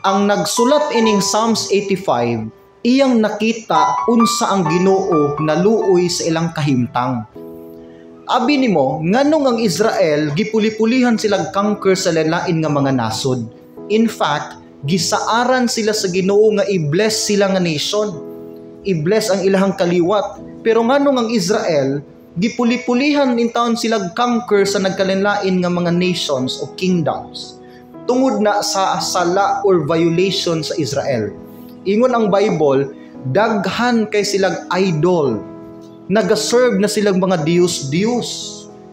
ang nagsulat ining Psalms 85, iyang nakita unsa ang Ginoo naluoy sa ilang kahimtang. Abi nimo, nganong ang Israel gipuli-pulihan sila conquer sa lain nga mga nasod. In fact, gisaaran sila sa Ginoo nga i-bless sila nga nation. I-bless ang ilahang kaliwat. Pero nganong ang Israel gipuli-pulihan in taon sila conquer sa nagkalinlain nga mga nations o kingdoms. Tungod na sa sala or violation sa Israel. Ingon ang Bible, daghan kay silang idol. Nagaserve na silang mga Diyos.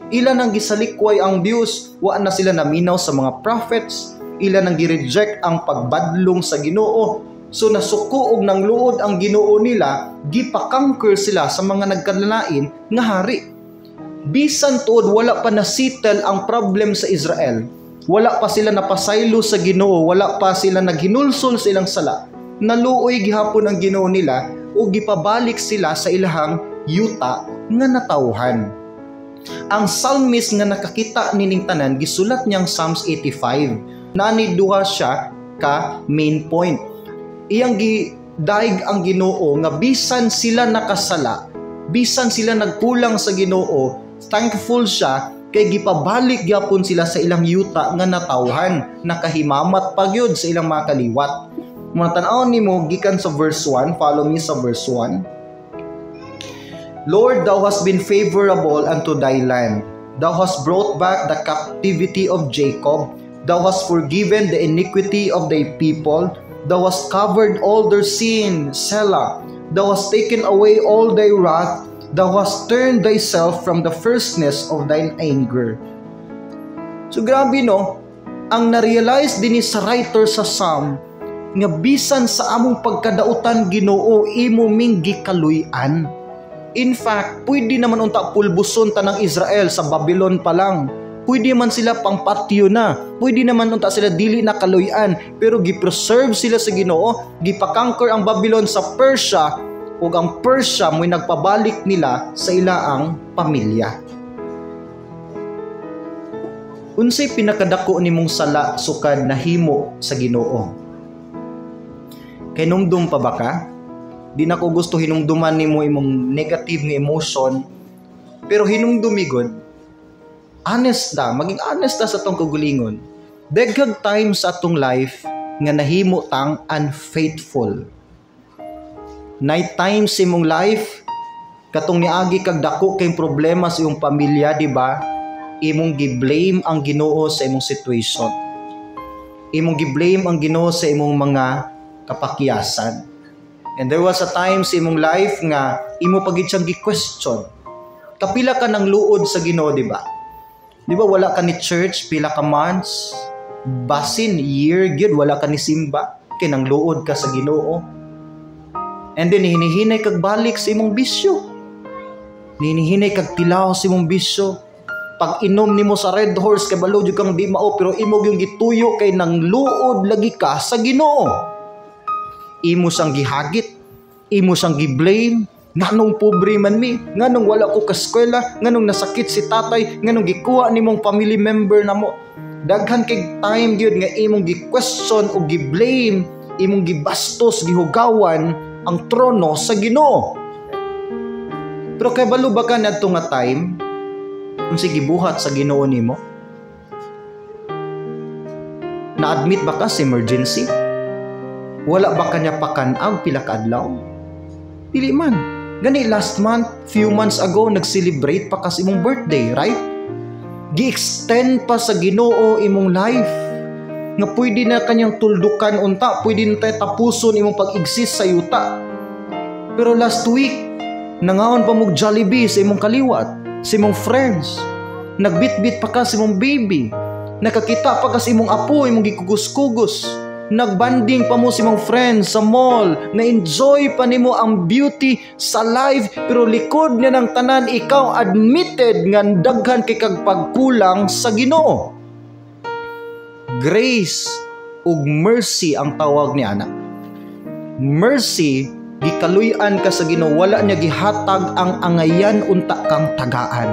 Ilan ang gisalikway ang Diyos, wa na sila naminaw sa mga prophets. Ilan ang gireject ang pagbadlong sa Ginoo. So nasuko og nang luod ang Ginoo nila, gipa-conquer sila sa mga nagkanlain nga hari. Bisan tuod wala pa na-settle ang problem sa Israel. Wala pa sila napasaylo sa Ginoo, wala pa sila naghinulsol sa ilang sala. Naluoy gihapon ang Ginoo nila o gipabalik sila sa ilahang yuta nga natawhan. Ang psalmist nga nakakita nining tanan gisulat niyang Psalms 85. Naani duha siya ka main point. Iyang gidaig ang Ginoo nga bisan sila nakasala, bisan sila nagkulang sa Ginoo, thankful siya kay gipabalik gyapon sila sa ilang yuta nga natawhan, nakahimamat pagyud sa ilang mga kaliwat. Matanaw nimo gikan sa verse 1, follow me sa verse 1. Lord, thou hast been favorable unto thy land. Thou hast brought back the captivity of Jacob. Thou hast forgiven the iniquity of thy people. Thou hast covered all their sin, Selah. Thou hast taken away all thy wrath. Thou hast turned thyself from the fierceness of thine anger. So grabe no, ang na-realize din sa writer sa Psalm, nga bisan sa among pagkadautan Ginoo, imo ming gikaluy-an. In fact, pwede naman unta pulbuson tanang Israel sa Babylon pa lang. Pwede man sila pang patio na. Pwede naman unta sila dili na kaluy-an. Pero gipreserve sila sa Ginoo, gipa-conquer ang Babylon sa Persia, ug ang Persia mo'y nagpabalik nila sa ilaang pamilya. Unsay pinakadako nimong sala sukad nahimo sa Ginoo? Kay numdum pa ba ka? Di na ko gusto hinumduman nimo imong negative nga emotion, pero hinumdumi gud. Honest ta, maging honest ta sa atong kagalingon. Daghang times sa atong life nga nahimo tang unfaithful. Night times sa imong life, katong niagi kag dako kay problema sa imong pamilya, di ba? Imong gi-blame ang Ginoo sa imong situation. Imong gi-blame ang Ginoo sa imong mga kapakyasan. And there was a time sa imong life nga imo pagid siyang gi-question. Kapila ka ng luod sa Ginoo, di ba? Di ba wala ka ni church pila ka months, basin year gyud wala ka ni simba kay nang luod ka sa Ginoo. And then hinihinay kag balik sa imong bisyo. Hinihinay kag tilaw sa imong bisyo. Pag inom nimo sa Red Horse kay balo jud kang di mao, pero imo gyung gituyo kay nang luod lagi ka sa Ginoo. Imo sang gihagit, imo sang gi-blame, nganong pobre man mi, nganong wala ko ka eskwela, nganong nasakit si tatay, nganong gikuha nimong family member namo. Daghan kay time gyud nga imong gi-question o gi-blame, imong gibastos, gihugawan ang trono sa Ginoo. Pero kay balo ba ka nadto nga time unsay gibuhat sa Ginoo nimo? Na-admit ba ka sa emergency? Wala ba kanya pakanag pila ka adlaw? Dili man. Gani last month, few months ago, nag-celebrate pa kas imong birthday, right? Gi-extend pa sa Ginoo imong life. Nga pwede na kanyang tuldukan unta, pwede na tayo tapuson imong pag-exist sa yuta. Pero last week, nangaon pa mong Jollibee sa imong kaliwat, sa imong friends. Nagbitbit pa ka sa imong baby. Nakakita pa ka sa imong apo, imong gikugus-kugus. Nagbanding pa mo sa imong friends sa mall. Na-enjoy pa nimo ang beauty sa life, pero likod niya ng tanan, ikaw admitted nga daghan kay kag pagkulang sa Ginoo. Grace ug mercy ang tawag ni ana. Mercy, gikaluy-an ka sa Ginoo, wala niya gihatag ang angayan unta kang tagaan.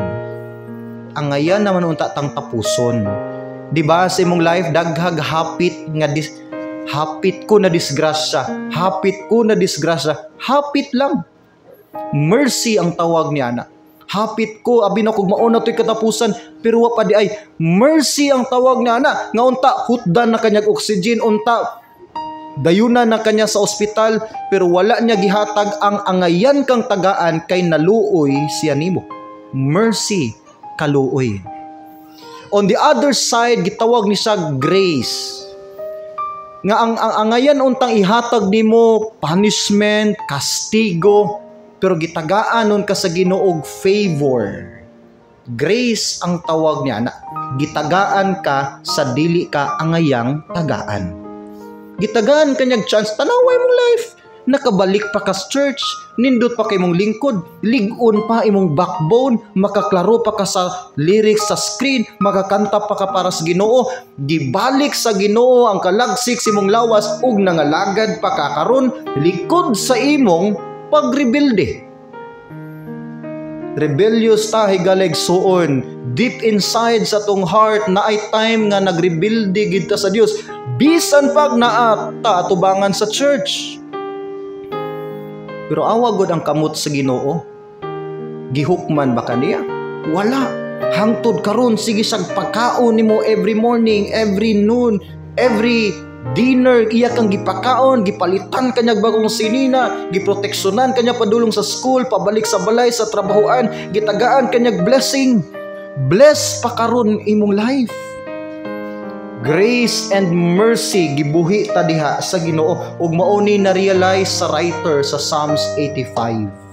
Angayan naman unta tang tapuson. Di ba sa imong life daghag hapit ko na disgrasya, hapit ko na disgrasya, hapit lang. Mercy ang tawag niya na. Hapit ko, abi na kung mauna to'y katapusan, pero wa pa di ay, mercy ang tawag niya na. Nga unta, hutdan na kanyang oxygen, unta, dayuna na kanya sa ospital, pero wala niya gihatag ang angayan kang tagaan kay naluoy siya nimo. Mercy, kaluoy. On the other side, gitawag ni siya grace. Nga ang angayan untang ihatag nimo punishment, kastigo, pero gitagaan nun ka sa Ginoo favor. Grace ang tawag niya na. Gitagaan ka sa dili ka angayang tagaan. Gitagaan kanyang chance, tanaway mong life. Nakabalik pa ka sa church, nindot pa kay mong lingkod, ligon pa imong backbone, makaklaro pa ka sa lyrics sa screen, makakanta pa ka para sa Ginoo, gibalik sa Ginoo ang kalagsik sa imong lawas, ug nangalagad pa ka karon likod sa imong pagrebelde. Rebellious ta higalig suon, deep inside sa tong heart na ay time nga nagrebelde gid ta sa Dios, bisan pag naa ta atubangan sa church. Pero awa gud ang kamot sa Ginoo. Gihukman ba kaniya? Wala. Hangtod karon sige siyang pagkaon nimo every morning, every noon, every dinner, iya kang gipakaon, gipalitan kanyag bagong sinina, giproteksyonan kanya padulong sa school, pabalik sa balay, sa trabahoan, gitagaan kanyag blessing. Bless pa karon imong life. Grace and mercy gibuhi ta diha sa Ginoo, ug mao ni na realize sa writer sa Psalms 85.